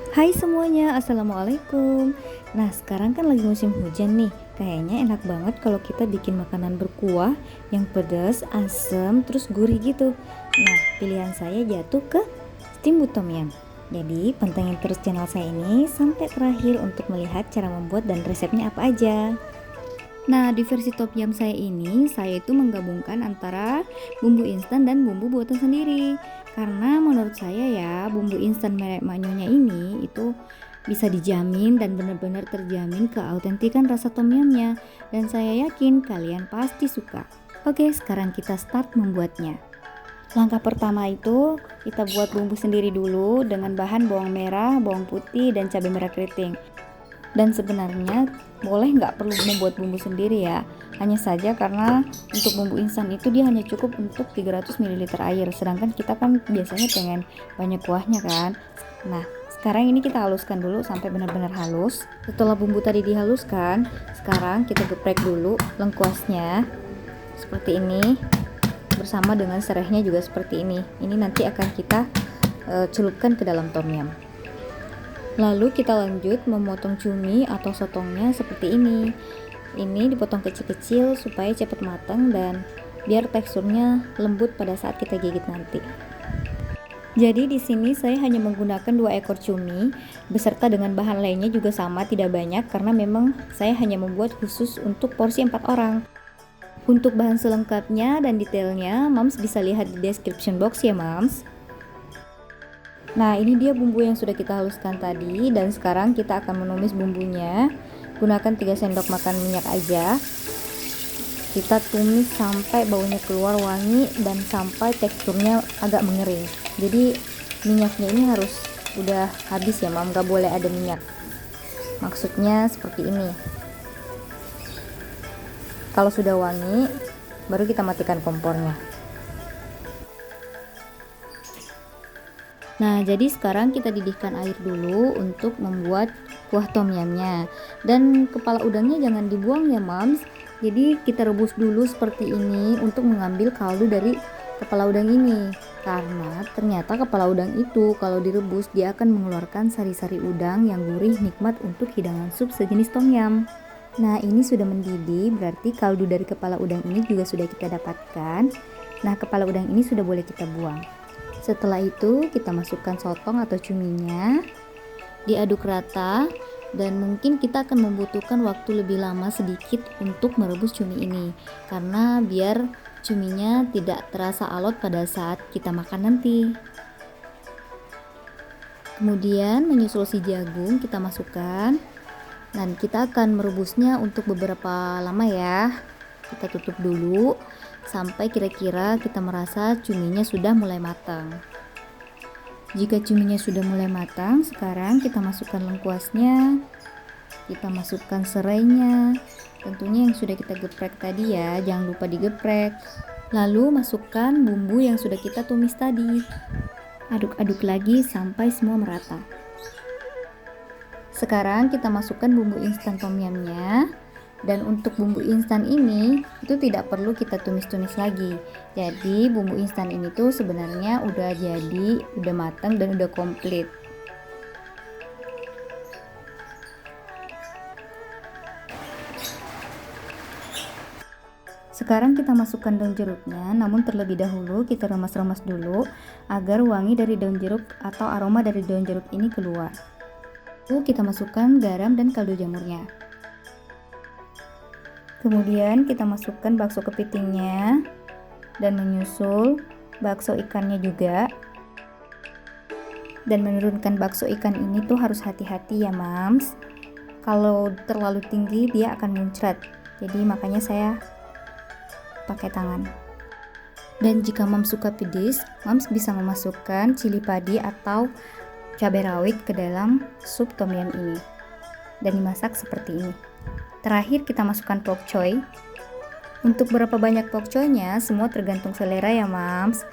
Hai semuanya, assalamualaikum. Nah, sekarang kan lagi musim hujan nih. Kayaknya enak banget kalau kita bikin makanan berkuah yang pedas, asam, terus gurih gitu. Nah, pilihan saya jatuh ke steamboat tom yum. Jadi, pantengin terus channel saya ini sampai terakhir untuk melihat cara membuat dan resepnya apa aja. Nah, di versi tom yum saya ini, saya itu menggabungkan antara bumbu instan dan bumbu buatan sendiri. Karena menurut saya ya, bumbu instan merek Manyonya ini itu bisa dijamin dan benar-benar terjamin keautentikan rasa tom yumnya. Dan saya yakin kalian pasti suka. Oke, sekarang kita start membuatnya. Langkah pertama itu kita buat bumbu sendiri dulu dengan bahan bawang merah, bawang putih, dan cabai merah keriting. Dan sebenarnya boleh nggak perlu membuat bumbu sendiri ya, hanya saja karena untuk bumbu instan itu dia hanya cukup untuk 300 ml air, sedangkan kita kan biasanya pengen banyak kuahnya kan. Nah, sekarang ini kita haluskan dulu sampai benar-benar halus. Setelah bumbu tadi dihaluskan, sekarang kita geprek dulu lengkuasnya seperti ini, bersama dengan serehnya juga seperti ini. Ini nanti akan kita celupkan ke dalam tom yum. Lalu kita lanjut memotong cumi atau sotongnya seperti ini. Ini dipotong kecil-kecil supaya cepat matang dan biar teksturnya lembut pada saat kita gigit nanti. Jadi di sini saya hanya menggunakan 2 ekor cumi beserta dengan bahan lainnya juga sama, tidak banyak karena memang saya hanya membuat khusus untuk porsi 4 orang. Untuk bahan selengkapnya dan detailnya Mams bisa lihat di description box ya Mams. Nah, ini dia bumbu yang sudah kita haluskan tadi, dan sekarang kita akan menumis bumbunya. Gunakan 3 sendok makan minyak aja. Kita tumis sampai baunya keluar wangi dan sampai teksturnya agak mengering. Jadi minyaknya ini harus udah habis ya Mam, gak boleh ada minyak. Maksudnya seperti ini. Kalau sudah wangi, baru kita matikan kompornya. Nah, jadi sekarang kita didihkan air dulu untuk membuat kuah tom yumnya. Dan kepala udangnya jangan dibuang ya Mams. Jadi kita rebus dulu seperti ini untuk mengambil kaldu dari kepala udang ini. Karena ternyata kepala udang itu kalau direbus dia akan mengeluarkan sari-sari udang yang gurih nikmat untuk hidangan sup sejenis tom yum. Nah, ini sudah mendidih, berarti kaldu dari kepala udang ini juga sudah kita dapatkan. Nah, kepala udang ini sudah boleh kita buang. Setelah itu kita masukkan sotong atau cuminya, diaduk rata, dan mungkin kita akan membutuhkan waktu lebih lama sedikit untuk merebus cumi ini karena biar cuminya tidak terasa alot pada saat kita makan nanti. Kemudian menyusul si jagung kita masukkan dan kita akan merebusnya untuk beberapa lama ya. Kita tutup dulu sampai kira-kira kita merasa cuminya sudah mulai matang. Jika cuminya sudah mulai matang, sekarang kita masukkan lengkuasnya, kita masukkan serainya, tentunya yang sudah kita geprek tadi ya, jangan lupa digeprek. Lalu masukkan bumbu yang sudah kita tumis tadi. Aduk-aduk lagi sampai semua merata. Sekarang kita masukkan bumbu instan tom yumnya. Dan untuk bumbu instan ini itu tidak perlu kita tumis-tumis lagi. Jadi bumbu instan ini tuh sebenarnya udah jadi, udah matang dan udah komplit. Sekarang kita masukkan daun jeruknya, namun terlebih dahulu kita remas-remas dulu agar wangi dari daun jeruk atau aroma dari daun jeruk ini keluar. Lalu kita masukkan garam dan kaldu jamurnya. Kemudian kita masukkan bakso kepitingnya dan menyusul bakso ikannya juga. Dan menurunkan bakso ikan ini tuh harus hati-hati ya Mams. Kalau terlalu tinggi dia akan muncrat. Jadi makanya saya pakai tangan. Dan jika Mams suka pedas, Mams bisa memasukkan cili padi atau cabai rawit ke dalam sup tom yum ini. Dan dimasak seperti ini. Terakhir kita masukkan pak choy. Untuk berapa banyak pak choy-nya semua tergantung selera ya Mams.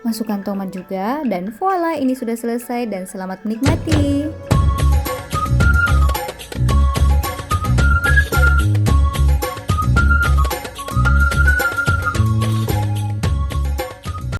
Masukkan tomat juga dan voila, ini sudah selesai dan selamat menikmati.